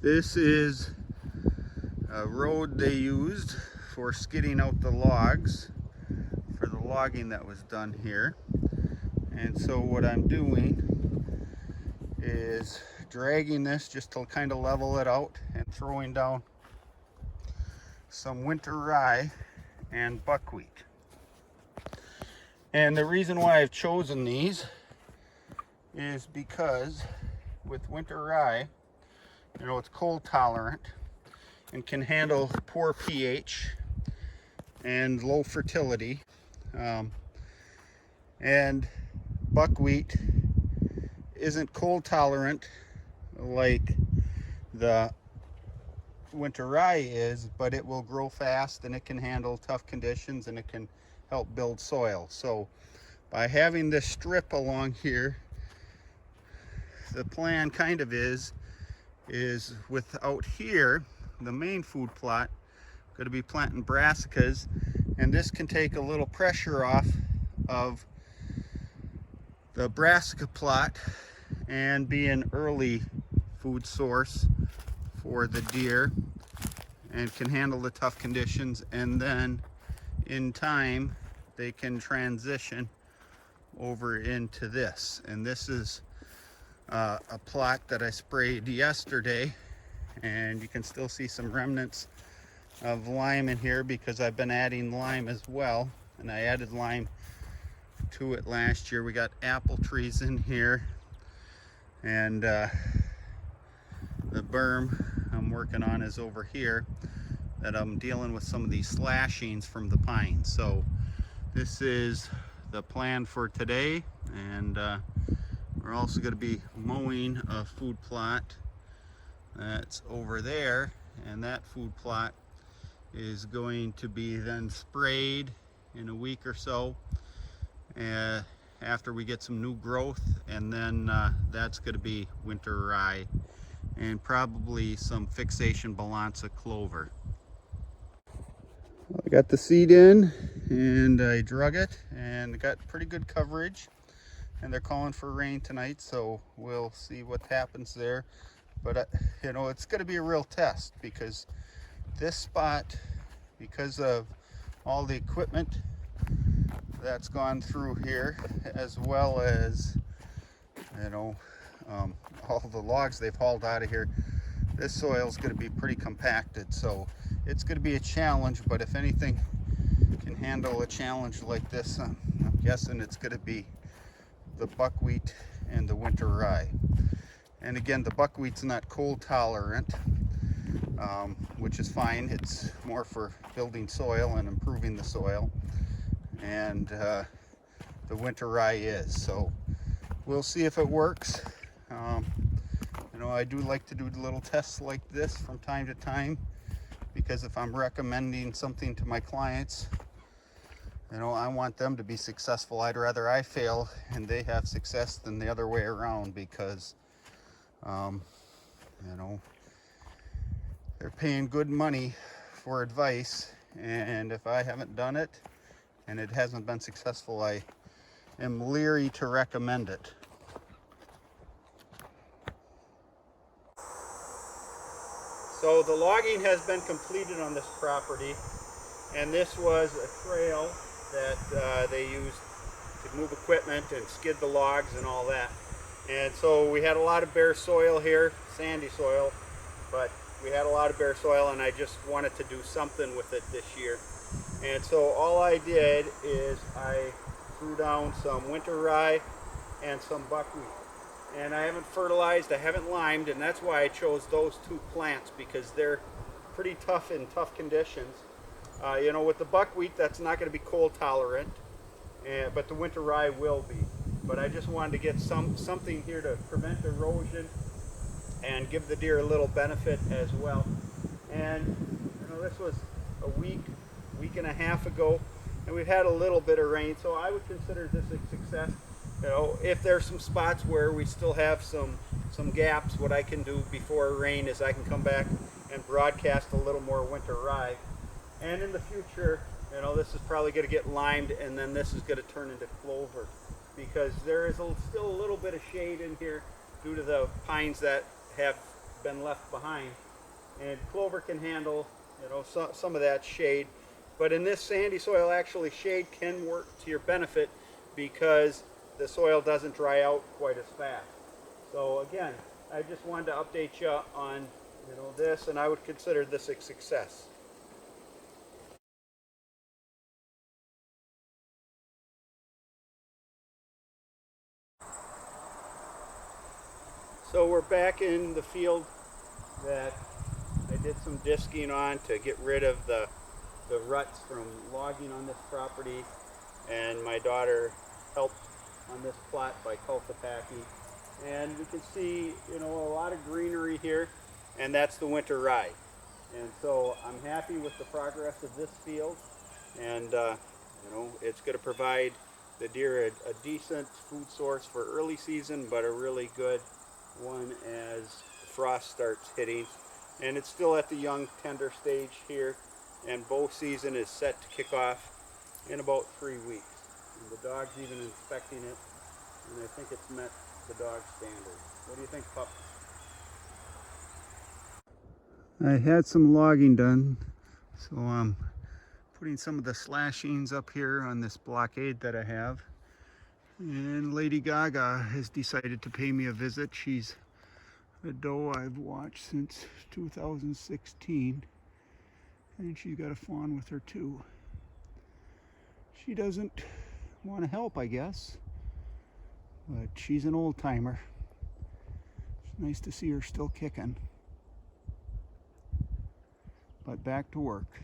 This is a road they used for skidding out the logs for the logging that was done here. And so what I'm doing is dragging this just to kind of level it out and throwing down some winter rye and buckwheat. And the reason why I've chosen these is because with winter rye, it's cold tolerant and can handle poor pH and low fertility. And buckwheat isn't cold tolerant like the winter rye is, but it will grow fast and it can handle tough conditions and it can help build soil. So by having this strip along here, the plan kind of is without here, the main food plot, going to be planting brassicas, and this can take a little pressure off of the brassica plot and be an early food source for the deer and can handle the tough conditions, and then in time they can transition over into this. And this is a plot that I sprayed yesterday, and you can still see some remnants of lime in here because I've been adding lime as well, and I added lime to it last year. We got apple trees in here, and the berm I'm working on is over here that I'm dealing with some of these slashings from the pines. So this is the plan for today, and we're also going to be mowing a food plot that's over there, and that food plot is going to be then sprayed in a week or so after we get some new growth, and then that's going to be winter rye and probably some fixation balanza clover. I got the seed in and I drug it and got pretty good coverage, and they're calling for rain tonight, so we'll see what happens there. But it's going to be a real test, because this spot, because of all the equipment that's gone through here, as well as all the logs they've hauled out of here, this soil is going to be pretty compacted. So it's going to be a challenge, but if anything can handle a challenge like this, I'm guessing it's going to be the buckwheat and the winter rye. And again, the buckwheat's not cold tolerant, which is fine. It's more for building soil and improving the soil, and the winter rye is. So we'll see if it works. I do like to do little tests like this from time to time, because if I'm recommending something to my clients, I want them to be successful. I'd rather I fail and they have success than the other way around, because they're paying good money for advice, and if I haven't done it and it hasn't been successful, I am leery to recommend it. So the logging has been completed on this property, and this was a trail that they used to move equipment and skid the logs and all that. And so we had a lot of bare soil here, sandy soil, but we had a lot of bare soil, and I just wanted to do something with it this year. And so all I did is I threw down some winter rye and some buckwheat. And I haven't fertilized, I haven't limed, and that's why I chose those two plants, because they're pretty tough in tough conditions. With the buckwheat, that's not going to be cold tolerant, but the winter rye will be. But I just wanted to get something here to prevent erosion and give the deer a little benefit as well. And this was a week and a half ago, and we've had a little bit of rain, so I would consider this a success. If there's some spots where we still have some gaps, what I can do before rain is I can come back and broadcast a little more winter rye. And in the future, this is probably going to get limed, and then this is going to turn into clover, because there is still a little bit of shade in here due to the pines that have been left behind. And clover can handle, you know, some of that shade. But in this sandy soil, actually shade can work to your benefit because the soil doesn't dry out quite as fast. So again, I just wanted to update you on, you know, this, and I would consider this a success. So we're back in the field that I did some disking on to get rid of the ruts from logging on this property, and my daughter helped on this plot by cultipacking. And we can see, you know, a lot of greenery here, and that's the winter rye. And so I'm happy with the progress of this field, and you know, it's going to provide the deer a decent food source for early season, but a really good one as frost starts hitting. And it's still at the young tender stage here, and bow season is set to kick off in about 3 weeks. And the dog's even inspecting it, and I think it's met the dog standard. What do you think, pup? I had some logging done, so I'm putting some of the slashings up here on this blockade that I have. And Lady Gaga has decided to pay me a visit. She's a doe I've watched since 2016, and she's got a fawn with her too. She doesn't want to help, I guess, but she's an old timer. It's nice to see her still kicking. But back to work.